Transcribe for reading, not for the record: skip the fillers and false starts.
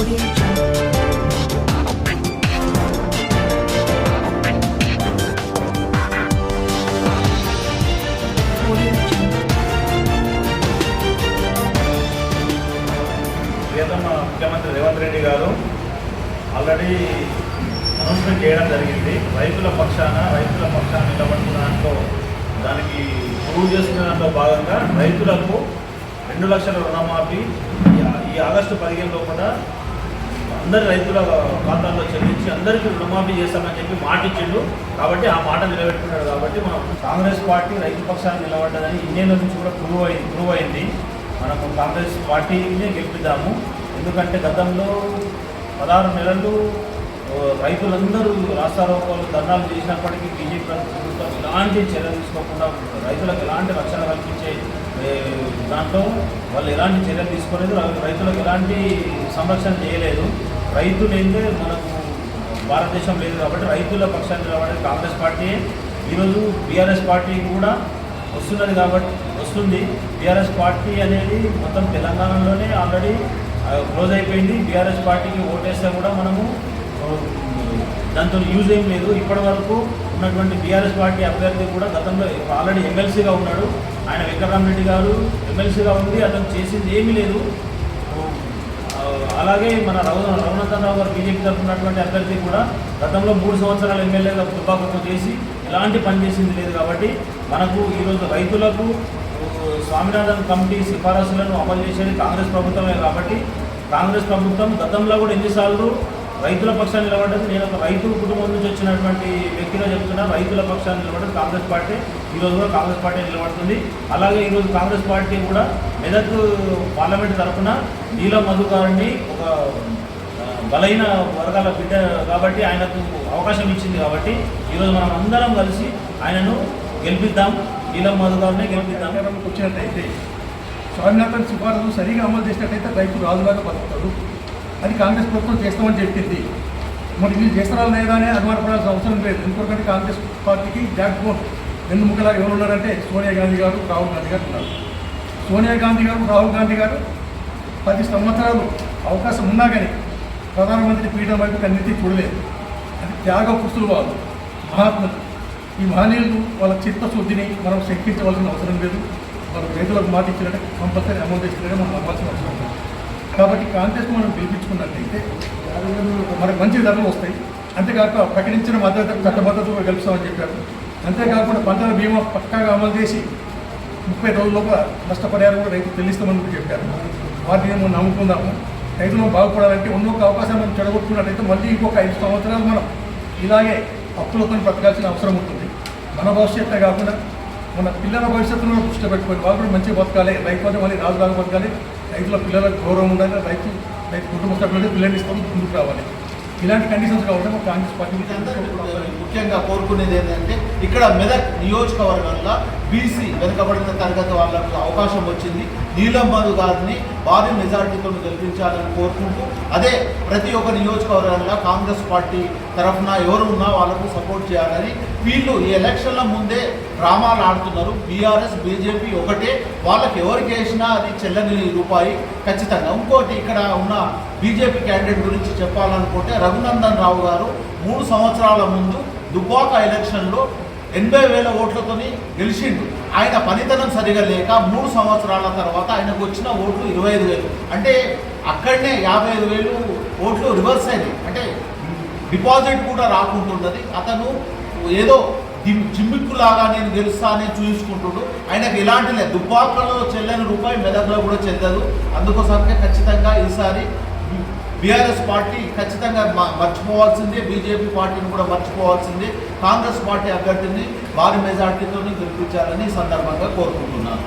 ముఖ్యమంత్రి రేవంత్ రెడ్డి గారు already announcement చేయడం జరిగింది. రైతుల పక్షాన నిలబడుతున్న దాంట్లో దానికి ప్రూవ్ చేసుకున్న దాంట్లో భాగంగా రైతులకు 2 లక్షల రుణమాఫీ ఈ ఆగస్టు 15 లోపల అందరి రైతుల ఖాతాల్లో చెల్లించి అందరికీ రుణమాఫీ చేస్తామని చెప్పి మాట ఇచ్చిండు. కాబట్టి ఆ మాట నిలబెట్టుకున్నాడు. కాబట్టి మనం కాంగ్రెస్ పార్టీ రైతు పక్షాన్ని నిలబడ్డదని ఇండియన్ల నుంచి కూడా ప్రూవ్ అయింది. మనము కాంగ్రెస్ పార్టీనే గెలిపిద్దాము. ఎందుకంటే గతంలో 16 నెలలు రైతులందరూ రాస్తారోకోలు ధర్నాలు చేసినప్పటికీ బీజేపీ ప్రభుత్వం ఎలాంటి చర్యలు తీసుకోకుండా రైతులకు ఎలాంటి రక్షణ కల్పించే దాంట్లో వాళ్ళు ఎలాంటి చర్యలు తీసుకోలేదు. రైతులకు ఎలాంటి సంరక్షణ చేయలేదు. రైతులు ఏంటంటే మనకు భారతదేశం లేదు. కాబట్టి రైతుల పక్షాన్ని నిలబడేది కాంగ్రెస్ పార్టీ. ఈరోజు బీఆర్ఎస్ పార్టీ కూడా వస్తున్నది కాబట్టి వస్తుంది. బీఆర్ఎస్ పార్టీ అనేది మొత్తం తెలంగాణలోనే ఆల్రెడీ క్లోజ్ అయిపోయింది. బీఆర్ఎస్ పార్టీకి ఓటేస్తే కూడా మనము దాంతో యూజ్ ఏం లేదు. ఇప్పటి వరకు ఉన్నటువంటి బీఆర్ఎస్ పార్టీ అభ్యర్థి కూడా గతంలో ఆల్రెడీ ఎమ్మెల్సీగా ఉన్నాడు. ఆయన వెంకటరామరెడ్డి గారు ఎమ్మెల్సీగా ఉంది. అతను చేసింది ఏమీ లేదు. అలాగే మన రఘునందనరావు గారు బీజేపీ తరఫునటువంటి అభ్యర్థి కూడా గతంలో 3 సంవత్సరాలు ఎమ్మెల్యేగా తుపాకుతో చేసి ఎలాంటి పని చేసింది లేదు. కాబట్టి మనకు ఈరోజు రైతులకు స్వామినాథన్ కమిటీ సిఫారసులను అమలు చేసేది కాంగ్రెస్ ప్రభుత్వమే. కాబట్టి కాంగ్రెస్ ప్రభుత్వం గతంలో కూడా ఎన్నిసార్లు రైతుల పక్షాన్ని నిలబడ్డది. నేను ఒక రైతు కుటుంబం నుంచి వచ్చినటువంటి వ్యక్తిగా చెప్తున్నా. రైతుల పక్షాన్ని నిలబడ్డది కాంగ్రెస్ పార్టీ. ఈరోజు కూడా కాంగ్రెస్ పార్టీ నిలబడుతుంది. అలాగే ఈరోజు కాంగ్రెస్ పార్టీ కూడా మెదక్ పార్లమెంట్ తరఫున నీలం మధు గారిని ఒక బలైన వర్గాల బిడ్డ కాబట్టి ఆయనకు అవకాశం ఇచ్చింది. కాబట్టి ఈరోజు మనం అందరం కలిసి ఆయనను గెలిపిద్దాం. నీలం మధు గారిని గెలిపిద్దాం. వచ్చినట్టయితే స్వామినాథన్ సిఫారసు సరిగా అమలు చేసినట్టయితే రైతు రాజులాగా బతుకుతాడు. అది కాంగ్రెస్ ప్రభుత్వం చేస్తామని చెప్పింది. మరి వీళ్ళు చేస్తారా లేదా అని అనుమానపడాల్సిన అవసరం లేదు. ఎందుకంటే కాంగ్రెస్ పార్టీకి బ్యాక్ బోన్ వెన్నుముకలా ఎవరు ఉన్నారంటే సోనియా గాంధీ గారు, రాహుల్ గాంధీ గారు ఉన్నారు. సోనియా గాంధీ గారు, రాహుల్ గాంధీ గారు 10 సంవత్సరాలు అవకాశం ఉన్నా కానీ ప్రధానమంత్రి పీఠం వైపు కన్నెత్తి చూడలేదు. అది త్యాగ పురుషులు వాళ్ళు, మహాత్ములు. ఈ మహనీయులు వాళ్ళ చిత్తశుద్ధిని మనం శంకించవలసిన అవసరం లేదు. వాళ్ళు రైతులకు మాట ఇచ్చినట్టే కంపల్సరీ అమలు చేసినట్టే మనం నమ్మాల్సిన అవసరం లేదు. కాబట్టి కాంగ్రెస్ మనం గెలిపించుకున్నట్లయితే మనకు మంచి ధరలు వస్తాయి. అంతేకాక ప్రకటించిన మద్దతు చట్టబద్ధతగా గెలుస్తామని చెప్పారు. అంతేకాకుండా పంటల బీమా పక్కాగా అమలు చేసి 30 రోజుల్లోగా నష్టపరిహారం కూడా రైతు చెల్లిస్తామని కూడా చెప్పారు. వాటిని మనం నమ్ముకుందాము. రైతులను బాగుపడాలంటే ఉన్నొక అవకాశం మనం చెడగొట్టుకున్నట్టయితే మళ్ళీ ఇంకొక 5 సంవత్సరాలు మనం ఇలాగే అప్పులతో బ్రతకాల్సిన అవసరం ఉంటుంది. మన భవిష్యత్తే కాకుండా మన పిల్లల భవిష్యత్తును కూడా దృష్టి పెట్టుకొని వాళ్ళు కూడా మంచిగా బతకాలి. రైతు అంటే మళ్ళీ రాజులాగా బతకాలి. రైతుల పిల్లలకు గౌరవం ఉండాలి. రైతు కుటుంబ సభ్యులకి పిల్లల్ని ఇస్తాము ముందుకు రావాలి. ఇలాంటి కండిషన్స్ కావాలి. కాంగ్రెస్ పార్టీ ముఖ్యంగా కోరుకునేది ఏంటంటే ఇక్కడ మెదక్ నియోజకవర్గంలో బీసీ వెనుకబడిన తరగతి వాళ్ళకు అవకాశం వచ్చింది. నీలం మధు గారిని భారీ మెజార్టీతో గెలిపించాలని కోరుకుంటూ అదే ప్రతి ఒక్క నియోజకవర్గంలో కాంగ్రెస్ పార్టీ తరఫున ఎవరు ఉన్నా వాళ్ళకు సపోర్ట్ చేయాలని వీళ్ళు ఈ ఎలక్షన్ల ముందే డ్రామాలు ఆడుతున్నారు. బీఆర్ఎస్ బీజేపీ ఒకటే, వాళ్ళకి ఎవరికి వేసినా అది చెల్లని రూపాయి ఖచ్చితంగా. ఇంకోటి ఇక్కడ ఉన్న బీజేపీ క్యాండిడేట్ గురించి చెప్పాలనుకుంటే రఘునందన్ రావు గారు 3 సంవత్సరాల ముందు దుబ్బాక ఎలక్షన్లో 80,000 ఓట్లతోని గెలిచిండు. ఆయన పనితనం సరిగా లేక 3 సంవత్సరాల తర్వాత ఆయనకు వచ్చిన ఓట్లు 25,000. అంటే అక్కడనే 55,000 ఓట్లు రివర్స్ అయింది. అంటే డిపాజిట్ కూడా రాకుంటున్నది. అతను ఏదో జిమ్మిక్కులాగా నేను గెలుస్తానే చూసుకుంటుడు. ఆయనకు ఎలాంటి లేదు. దుబ్బాకలో చెల్లని రూపాయి మెదక్లో కూడా చెందదు. అందుకోసమే ఖచ్చితంగా ఈసారి బీఆర్ఎస్ పార్టీ ఖచ్చితంగా మర్చిపోవాల్సిందే. బీజేపీ పార్టీని కూడా మర్చిపోవాల్సిందే. కాంగ్రెస్ పార్టీ అభ్యర్థిని భారీ మెజార్టీతో గెలిపించాలని ఈ సందర్భంగా కోరుకుంటున్నాను.